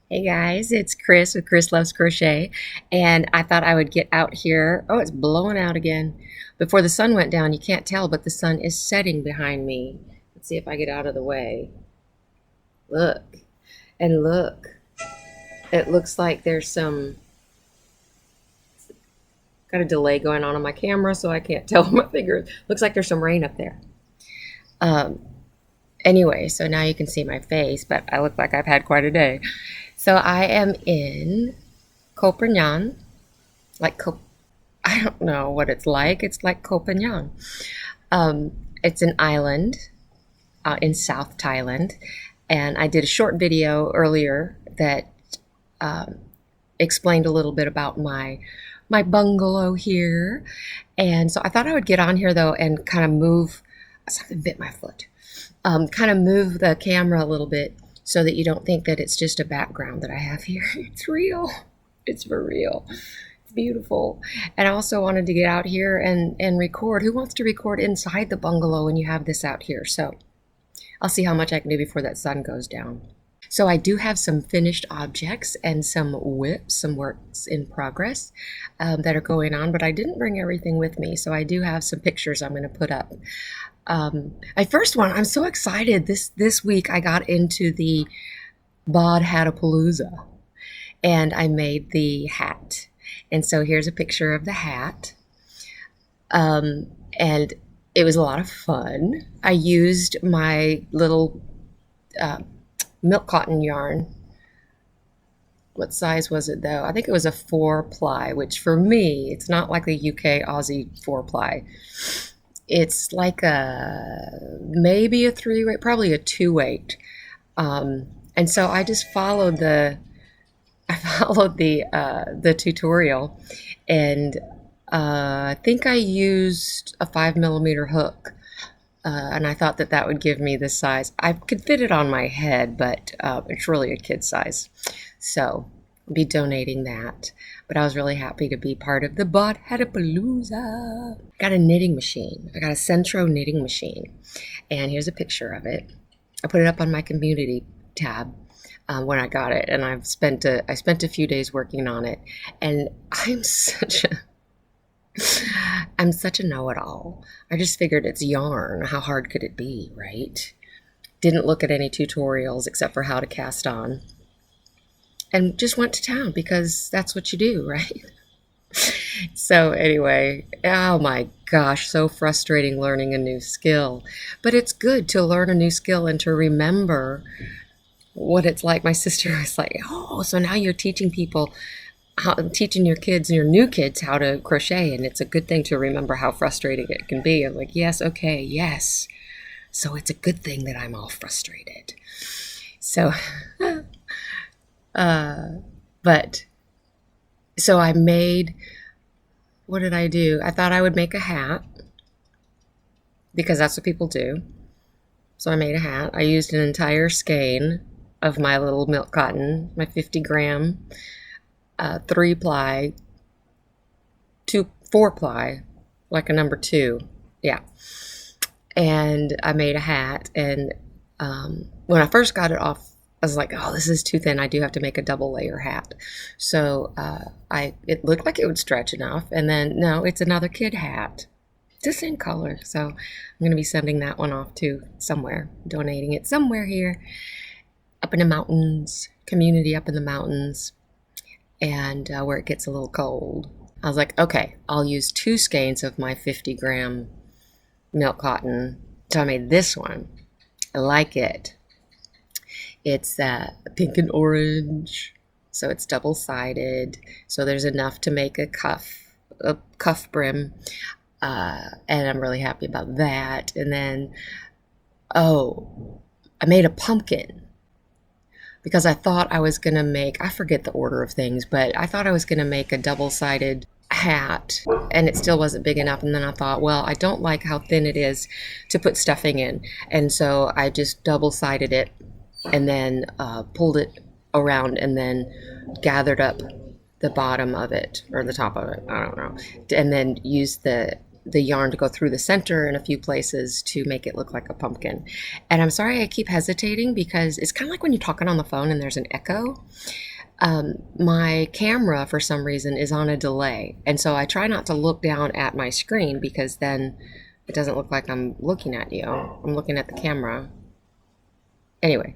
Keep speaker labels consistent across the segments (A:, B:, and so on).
A: Hey guys, it's Chris with Chris Loves Crochet, and I thought I would get out here. Oh, it's blowing out again. Before the sun went down, you can't tell, but the sun is setting behind me. Let's see if I get out of the way. Look, and look. It looks like there's got a delay going on my camera, so I can't tell with my fingers. Looks like there's some rain up there. Um, anyway, so now you can see my face, but I look like I've had quite a day. So I am in Koh Phangan, I don't know what it's like. It's like Koh Phangan. It's an island in South Thailand, and I did a short video earlier that explained a little bit about my bungalow here. And so I thought I would get on here though and kind of move. Something bit my foot. Kind of move the camera a little bit so that you don't think that it's just a background that I have here. It's real. It's for real. It's beautiful. And I also wanted to get out here and record. Who wants to record inside the bungalow when you have this out here? So I'll see how much I can do before that sun goes down. So I do have some finished objects and some whips, some works in progress that are going on, but I didn't bring everything with me. So I do have some pictures I'm going to put up. I'm so excited. This week I got into the Bod Hatapalooza and I made the hat. And so here's a picture of the hat. And it was a lot of fun. I used my little milk cotton yarn. What size was it though? I think it was a 4-ply, which for me, it's not like the UK Aussie 4-ply. It's like maybe a 3-weight, probably a 2-weight. And so I just followed the tutorial, and I think I used a 5mm hook. And I thought that would give me the size. I could fit it on my head, but it's really a kid size. So I'll be donating that. But I was really happy to be part of the Bod Hatapalooza. Got a knitting machine. I got a Centro knitting machine. And here's a picture of it. I put it up on my community tab when I got it. And I spent a few days working on it. And I'm such a know-it-all. I just figured it's yarn. How hard could it be, right? Didn't look at any tutorials except for how to cast on. And just went to town because that's what you do, right? So anyway, oh my gosh, so frustrating learning a new skill. But it's good to learn a new skill and to remember what it's like. My sister was like, oh, so now you're teaching your kids and your new kids how to crochet, and it's a good thing to remember how frustrating it can be. I'm like, yes, okay, yes. So it's a good thing that I'm all frustrated. So, so I made, what did I do? I thought I would make a hat because that's what people do. So I made a hat. I used an entire skein of my little milk cotton, my 50-gram 3-ply, 4-ply, like a number 2. Yeah. And I made a hat. And when I first got it off, I was like, oh, this is too thin. I do have to make a double layer hat. So it looked like it would stretch enough. And then, no, it's another kid hat. It's the same color. So I'm going to be sending that one off to somewhere, donating it somewhere here, up in the mountains, community up in the mountains. And where it gets a little cold. I was like, okay, I'll use 2 skeins of my 50-gram milk cotton. So I made this one. I like it. It's pink and orange, so it's double-sided. So there's enough to make a cuff brim, and I'm really happy about that. And then, I made a pumpkin. Because I thought I was going to make, I forget the order of things, but I thought I was going to make a double-sided hat, and it still wasn't big enough. And then I thought, well, I don't like how thin it is to put stuffing in. And so I just double-sided it and then pulled it around and then gathered up the bottom of it, or the top of it, I don't know. And then used the the yarn to go through the center in a few places to make it look like a pumpkin. And I'm sorry I keep hesitating because it's kind of like when you're talking on the phone and there's an echo. My camera, for some reason, is on a delay. And so I try not to look down at my screen because then it doesn't look like I'm looking at you. I'm looking at the camera. Anyway,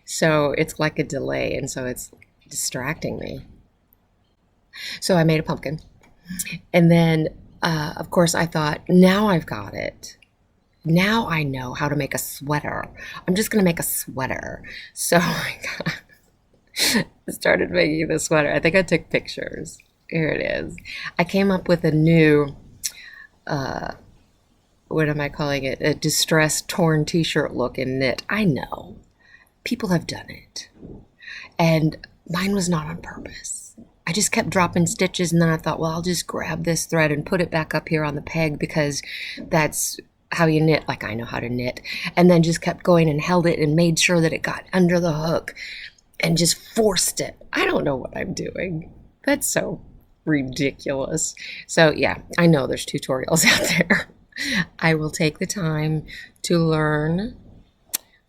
A: so it's like a delay, and so it's distracting me. So I made a pumpkin. And then, of course, I thought, now I've got it. Now I know how to make a sweater. I'm just going to make a sweater. So I started making the sweater. I think I took pictures. Here it is. I came up with a new, what am I calling it? A distressed torn t-shirt look in knit. I know. People have done it. And mine was not on purpose. I just kept dropping stitches, and then I thought, well, I'll just grab this thread and put it back up here on the peg because that's how you knit, like I know how to knit. And then just kept going and held it and made sure that it got under the hook and just forced it. I don't know what I'm doing. That's so ridiculous. So yeah, I know there's tutorials out there. I will take the time to learn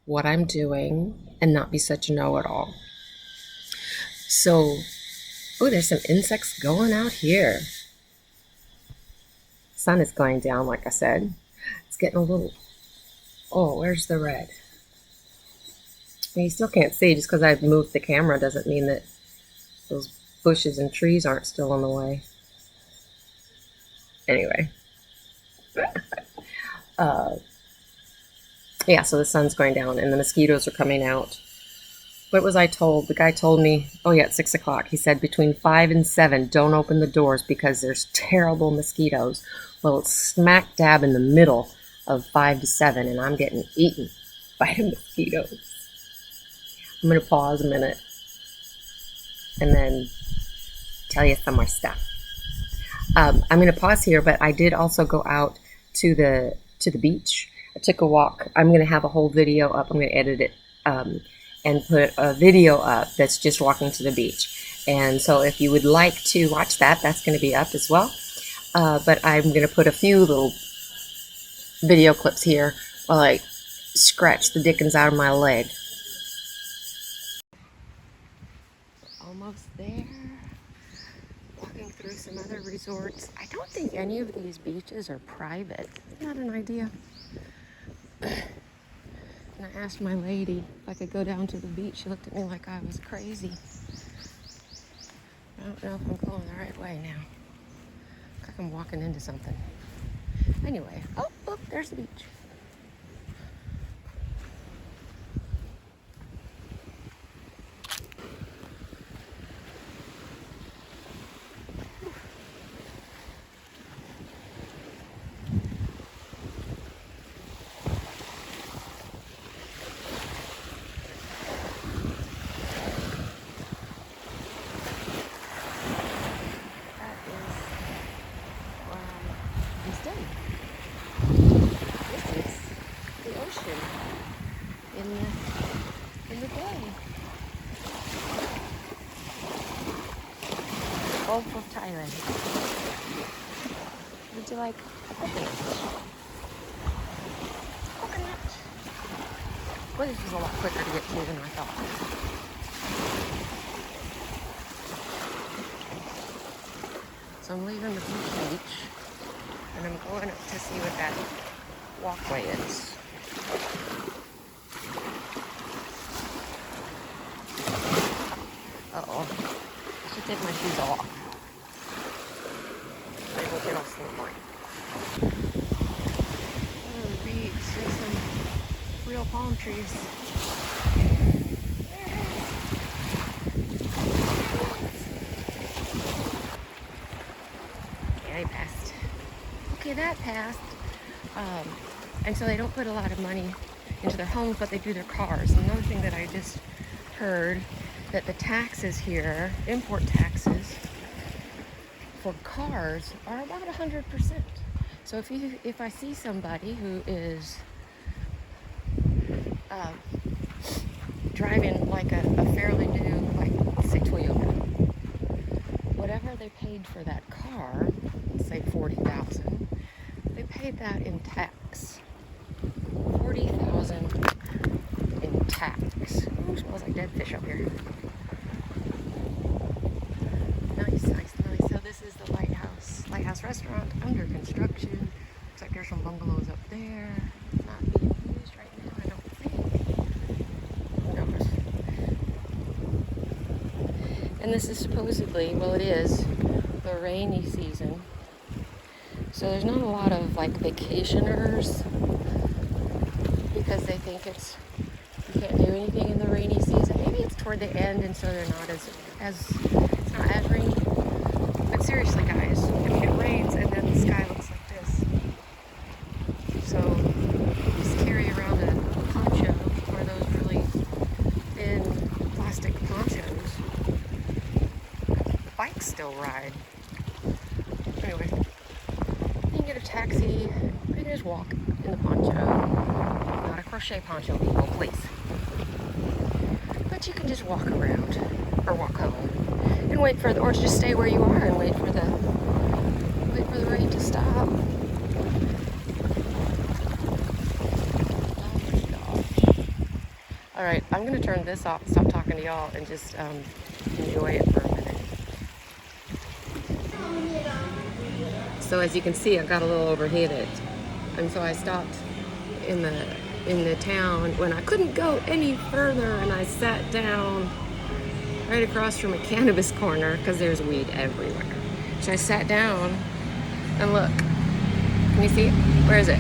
A: what I'm doing and not be such a know-it-all. So, oh, there's some insects going out here. Sun is going down, like I said. It's getting a little, oh, where's the red? And you still can't see. Just because I've moved the camera doesn't mean that those bushes and trees aren't still in the way. Anyway. Yeah, so the sun's going down and the mosquitoes are coming out. What was I told? The guy told me, oh yeah, at 6 o'clock. He said between 5 and 7, don't open the doors because there's terrible mosquitoes. Well, it's smack dab in the middle of 5 to 7 and I'm getting eaten by the mosquitoes. I'm going to pause a minute and then tell you some more stuff. I'm going to pause here, but I did also go out to the beach. I took a walk. I'm going to have a whole video up. I'm going to edit it and put a video up that's just walking to the beach. And so if you would like to watch that, that's going to be up as well. But I'm going to put a few little video clips here while I scratch the dickens out of my leg. Almost there. Walking through some other resorts. I don't think any of these beaches are private. Isn't that an idea? And I asked my lady if I could go down to the beach. She looked at me like I was crazy. I don't know if I'm going the right way now. Looks like I'm walking into something. Anyway, oh, look, there's the beach. In the bay. Gulf of Thailand. Would you like a coconut? Coconut. Well, this was a lot quicker to get to than I thought. So I'm leaving the beach and I'm going up to see what that walkway is. Uh-oh. I should take my shoes off. I will get off slippery. Oh, the beach. There's some real palm trees. Yeah, they passed. Okay, that passed. And so they don't put a lot of money into their homes, but they do their cars. Another thing that I just heard, that the taxes here, import taxes for cars, are about 100%. So if I see somebody who is driving like a fairly new, like say Toyota, whatever they paid for that car, say $40,000, paid that in tax. $40,000 in tax. Ooh, smells like dead fish up here. Nice. So this is the Lighthouse Restaurant under construction. Looks like there's some bungalows up there. Not being used right now, I don't think. Who knows? And this is supposedly, well, it is the rainy season. So there's not a lot of like vacationers because they think you can't do anything in the rainy season. Maybe it's toward the end, and so they're not it's not as rainy. But seriously, guys, I mean, it rains and then the sky looks like this. So just carry around a poncho or those really thin plastic ponchos. The bikes still ride. Anyway, you can get a taxi. You can just walk in the poncho. Not a crochet poncho, people, please. But you can just walk around or walk home and wait for or just stay where you are and wait for the rain to stop. Oh my God. All right, I'm gonna turn this off, stop talking to y'all, and just enjoy it for a minute. So as you can see, I got a little overheated, and so I stopped in the town when I couldn't go any further, and I sat down right across from a cannabis corner because there's weed everywhere. So I sat down and look. Can you see it? Where is it?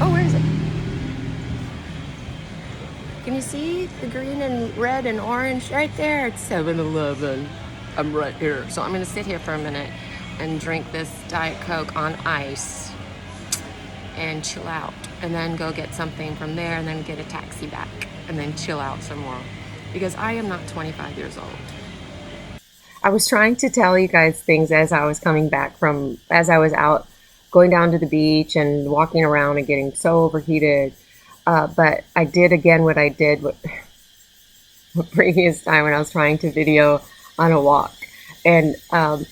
A: Oh, where is it? Can you see the green and red and orange right there? It's 7-Eleven. I'm right here. So I'm gonna sit here for a minute and drink this Diet Coke on ice and chill out, and then go get something from there, and then get a taxi back, and then chill out some more, because I am not 25 years old. I was trying to tell you guys things as I was coming back as I was out going down to the beach and walking around and getting so overheated, but I did again what I did the previous time when I was trying to video on a walk, and I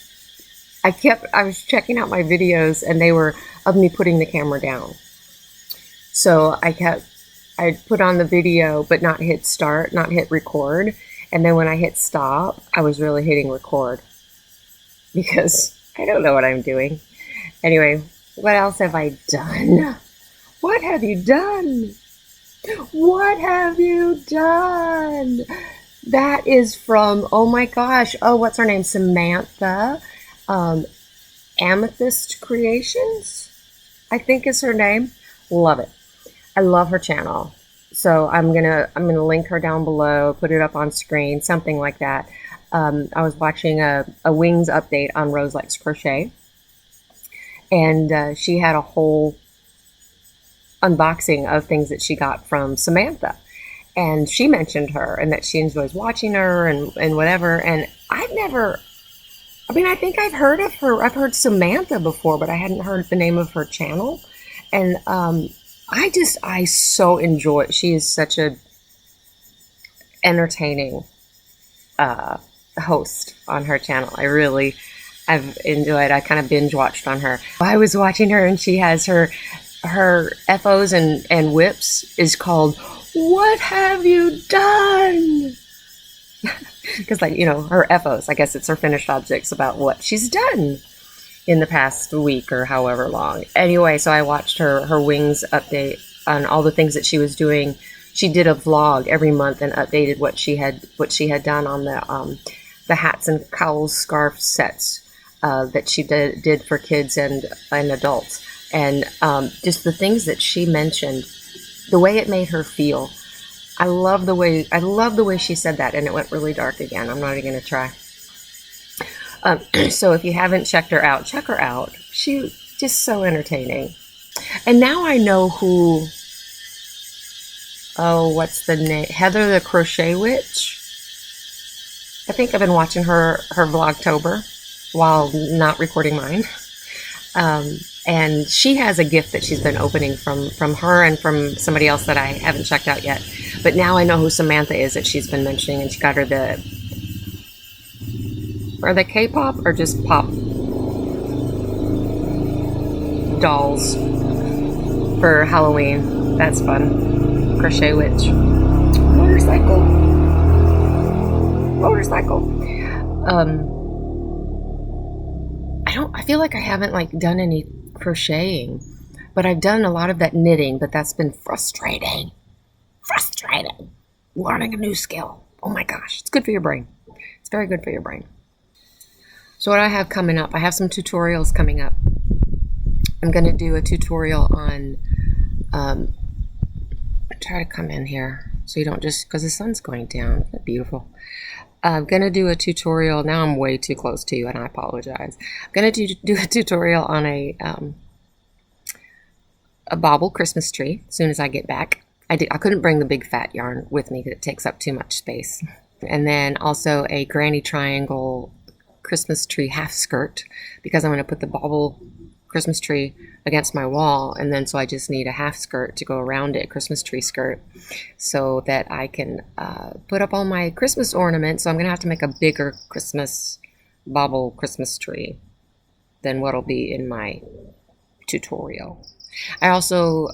A: was checking out my videos, and they were of me putting the camera down. So I'd put on the video, but not hit start, not hit record. And then when I hit stop, I was really hitting record because I don't know what I'm doing. Anyway, what else have I done? What have you done? What have you done? That is from, oh my gosh. Oh, what's her name? Samantha. Amethyst Creations, I think is her name. Love it. I love her channel. So I'm gonna link her down below, put it up on screen, something like that. I was watching a wings update on Rose Likes Crochet, and she had a whole unboxing of things that she got from Samantha, and she mentioned her and that she enjoys watching her and whatever. And I think I've heard of her. I've heard Samantha before, but I hadn't heard the name of her channel. And I so enjoy it. She is such a entertaining host on her channel. I've enjoyed. I kind of binge watched on her. I was watching her, and she has her FOs and whips is called "What Have You Done?" Because, her FOs, I guess it's her finished objects about what she's done in the past week or however long. Anyway, so I watched her wings update on all the things that she was doing. She did a vlog every month and updated what she had done on the hats and cowls, scarf sets that she did for kids and adults, and just the things that she mentioned, the way it made her feel. I love the way she said that, and it went really dark again. I'm not even going to try. So if you haven't checked her out, check her out. She's just so entertaining. And now I know who, what's the name? Heather the Crochet Witch. I think I've been watching her Vlogtober while not recording mine. And she has a gift that she's been opening from her and from somebody else that I haven't checked out yet. But now I know who Samantha is that she's been mentioning, and she got her are they K-pop or just pop dolls? for Halloween. That's fun. Crochet witch. Motorcycle. I feel like I haven't like done any crocheting, but I've done a lot of that knitting, but that's been frustrating. Learning a new skill. Oh my gosh, it's good for your brain. It's very good for your brain. So what I have coming up, I have some tutorials coming up. I'm going to do a tutorial on, try to come in here so you don't just, because the sun's going down. Isn't that beautiful? I'm going to do a tutorial. Now I'm way too close to you and I apologize. I'm going to do a tutorial on a bobble Christmas tree as soon as I get back. I couldn't bring the big fat yarn with me because it takes up too much space. And then also a granny triangle Christmas tree half skirt, because I'm going to put the bobble Christmas tree against my wall, and then so I just need a half skirt to go around it, Christmas tree skirt, so that I can put up all my Christmas ornaments. So I'm going to have to make a bigger bobble Christmas tree than what'll be in my tutorial. I also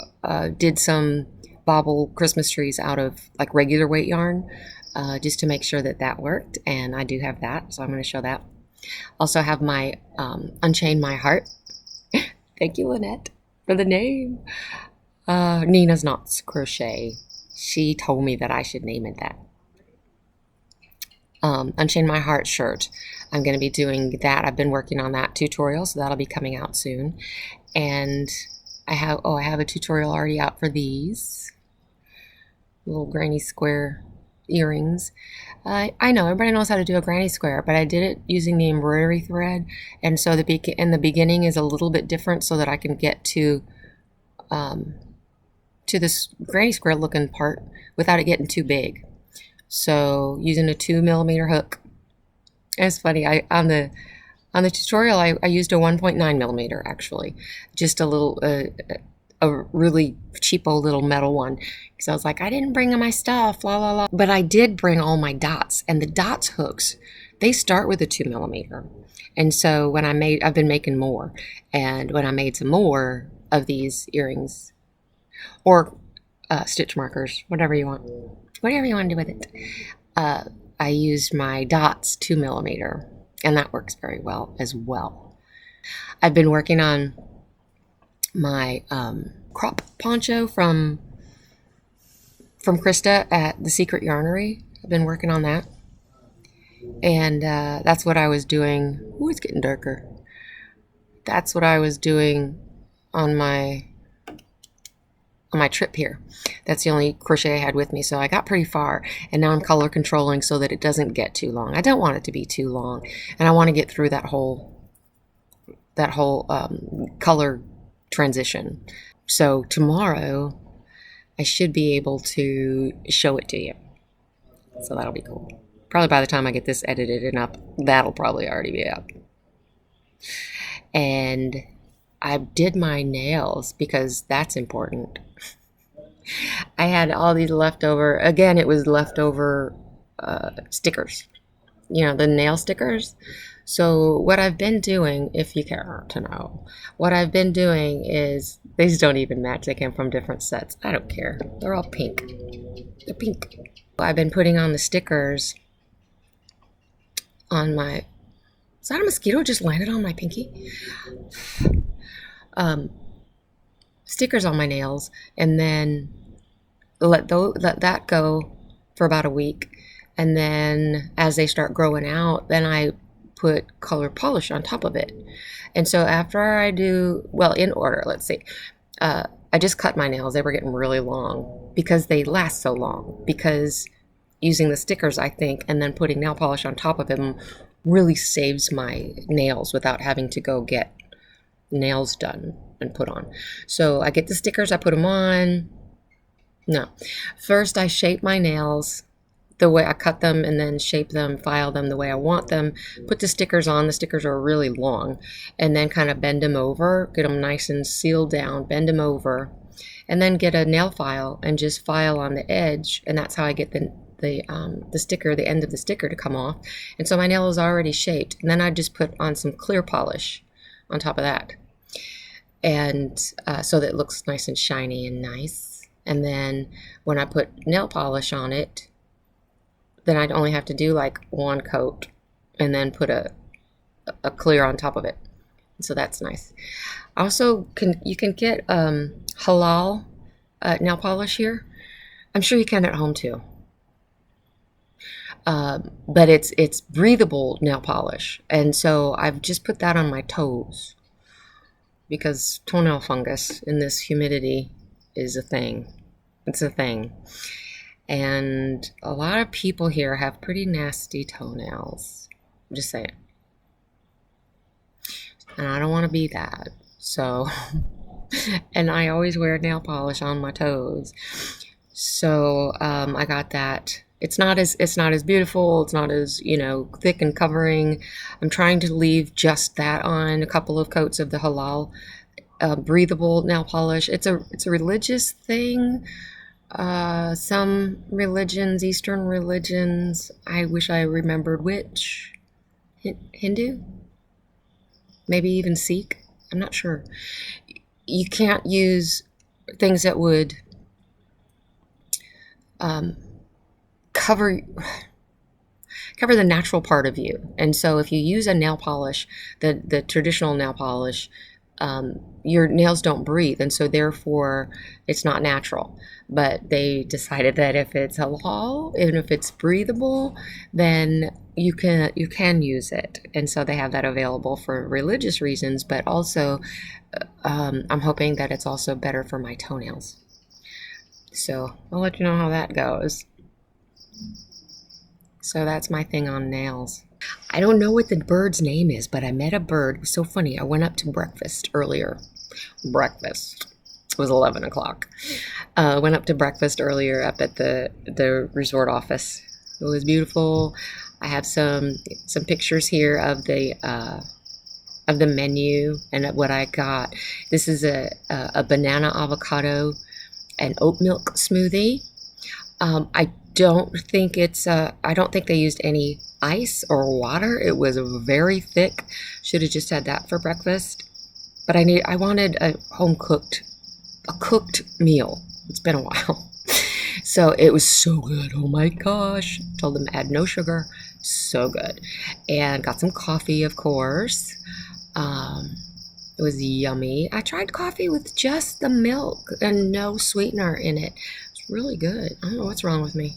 A: did some bobble Christmas trees out of like regular weight yarn, just to make sure that worked, and I do have that, so I'm going to show that. Also have my Unchain My Heart. Thank you, Lynette, for the name. Nina's Knots Crochet. She told me that I should name it that. Unchain My Heart shirt. I'm going to be doing that. I've been working on that tutorial, so that'll be coming out soon. And I have a tutorial already out for these little granny square earrings. I know everybody knows how to do a granny square, but I did it using the embroidery thread, and so the beginning is a little bit different so that I can get to this granny square looking part without it getting too big. So using a 2mm hook. It's funny, on the tutorial I used a 1.9mm actually, just a little a really cheapo little metal one, because I was like, I didn't bring my stuff, la la la. But I did bring all my dots, and the dots hooks, they start with a 2mm. And so when I've been making more, and when I made some more of these earrings, or stitch markers, whatever you want to do with it, I used my dots 2mm, and that works very well as well. I've been working on my crop poncho from Krista at the Secret Yarnery. I've been working on that, and that's what I was doing. Ooh, it's getting darker. That's what I was doing on my trip here. That's the only crochet I had with me, so I got pretty far, and now I'm color controlling so that it doesn't get too long. I don't want it to be too long, and I want to get through that whole color transition. So tomorrow I should be able to show it to you. So that'll be cool. Probably by the time I get this edited and up, that'll probably already be up. And I did my nails because that's important. I had all these leftover, again, it was leftover stickers. You know, the nail stickers. So what I've been doing, if you care to know, what I've been doing is, these don't even match. They came from different sets. I don't care. They're all pink. They're pink. I've been putting on the stickers on my, is that a mosquito just landed on my pinky? Stickers on my nails, and then let that go for about a week. And then as they start growing out, then I put color polish on top of it. And so after I do, well, in order, let's see, I just cut my nails. They were getting really long because they last so long, because using the stickers, I think, and then putting nail polish on top of them really saves my nails without having to go get nails done and put on. So I get the stickers, I put them on. No, first I shape my nails the way I cut them, and then shape them, file them the way I want them, put the stickers on. The stickers are really long, and then kind of bend them over, get them nice and sealed down, bend them over, and then get a nail file and just file on the edge, and that's how I get the sticker, the end of the sticker to come off. And so my nail is already shaped, and then I just put on some clear polish on top of that. and so that it looks nice and shiny and nice. And then when I put nail polish on it, then I'd only have to do like one coat and then put a clear on top of it. So that's nice. Also, you can get halal nail polish here. I'm sure you can at home too. But it's breathable nail polish, and so I've just put that on my toes because toenail fungus in this humidity is a thing. It's a thing. And a lot of people here have pretty nasty toenails. I'm just saying. And I don't want to be that. So, and I always wear nail polish on my toes. So I got that. It's not as beautiful. It's not as, thick and covering. I'm trying to leave just that on, a couple of coats of the halal breathable nail polish. It's a religious thing. Some religions, Eastern religions, I wish I remembered which. Hindu? Maybe even Sikh? I'm not sure. You can't use things that would cover the natural part of you. And so if you use a nail polish, the traditional nail polish, your nails don't breathe, and so therefore it's not natural. But they decided that if it's halal, even if it's breathable, then you can use it. And so they have that available for religious reasons, but also I'm hoping that it's also better for my toenails. So I'll let you know how that goes. So that's my thing on nails. I don't know what the bird's name is, but I met a bird. It was so funny. I went up to breakfast earlier. It was 11 o'clock. Went up to breakfast earlier up at the resort office. It was beautiful. I have some pictures here of the menu and what I got. This is a banana avocado and oat milk smoothie. I don't think they used any ice or water. It was very thick. Should have just had that for breakfast. But I wanted a cooked meal. It's been a while. So it was so good. Oh my gosh. Told them to add no sugar. So good. And got some coffee, of course. It was yummy. I tried coffee with just the milk and no sweetener in it. It's really good. I don't know what's wrong with me.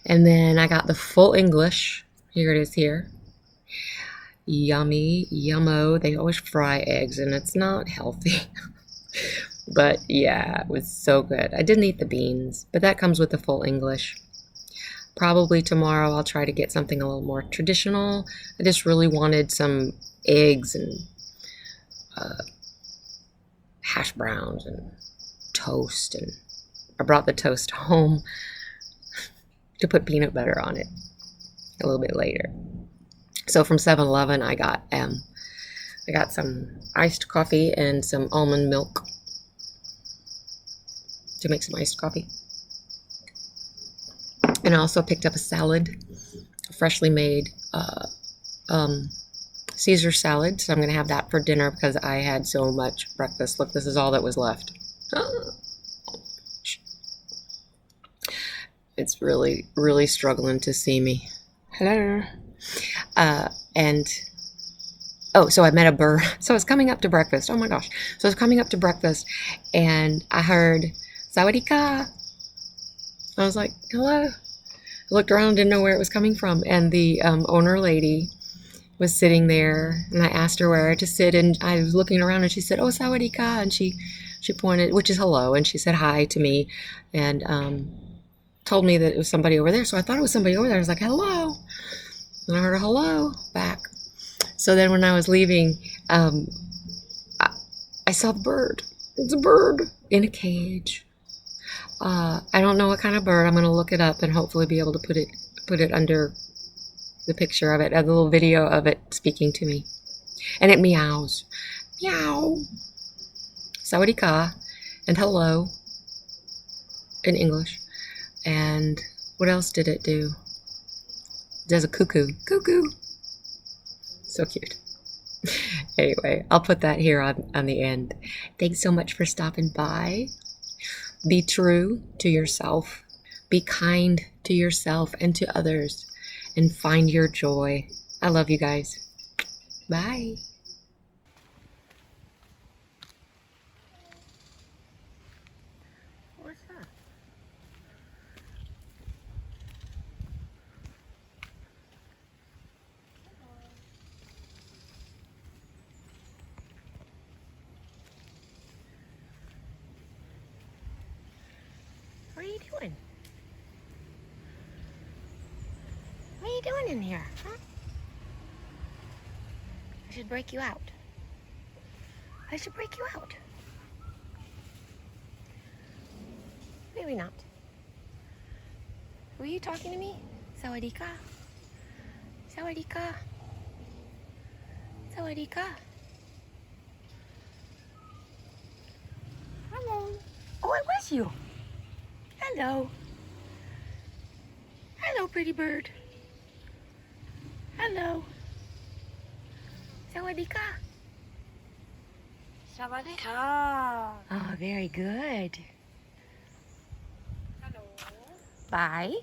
A: And then I got the full English. Here it is here. Yummy, yummo. They always fry eggs and it's not healthy. But yeah, it was so good. I didn't eat the beans, but that comes with the full English. Probably tomorrow I'll try to get something a little more traditional. I just really wanted some eggs and hash browns and toast. And I brought the toast home to put peanut butter on it a little bit later. So from 7-Eleven, I got some iced coffee and some almond milk to make some iced coffee. And I also picked up a salad, a freshly made Caesar salad. So I'm going to have that for dinner because I had so much breakfast. Look, this is all that was left. It's really, really struggling to see me. Hello. So I met a bird. So I was coming up to breakfast. Oh my gosh. So I was coming up to breakfast and I heard, Sawadika. I was like, hello. I looked around, didn't know where it was coming from. And the owner lady was sitting there and I asked her where to sit. And I was looking around and she said, oh, Sawadika. And she pointed, which is hello. And she said hi to me and told me that it was somebody over there. So I thought it was somebody over there. I was like, hello. And I heard a hello back. So then when I was leaving, I saw the bird. It's a bird in a cage. I don't know what kind of bird. I'm going to look it up and hopefully be able to put it under the picture of it, a little video of it speaking to me. And it meows. Meow. Sawadika. And hello. In English. And what else did it do? It does a cuckoo. Cuckoo. So cute. Anyway, I'll put that here on the end. Thanks so much for stopping by. Be true to yourself. Be kind to yourself and to others. And find your joy. I love you guys. Bye. What's that? What are you doing? What are you doing in here, huh? I should break you out. I should break you out. Maybe not. Were you talking to me? Sawadika? Sawadika? Sawadika? Hello. Oh, it was you. Hello. Hello, pretty bird. Hello. Sawadika.
B: Sawadika.
A: Oh, very good.
B: Hello.
A: Bye.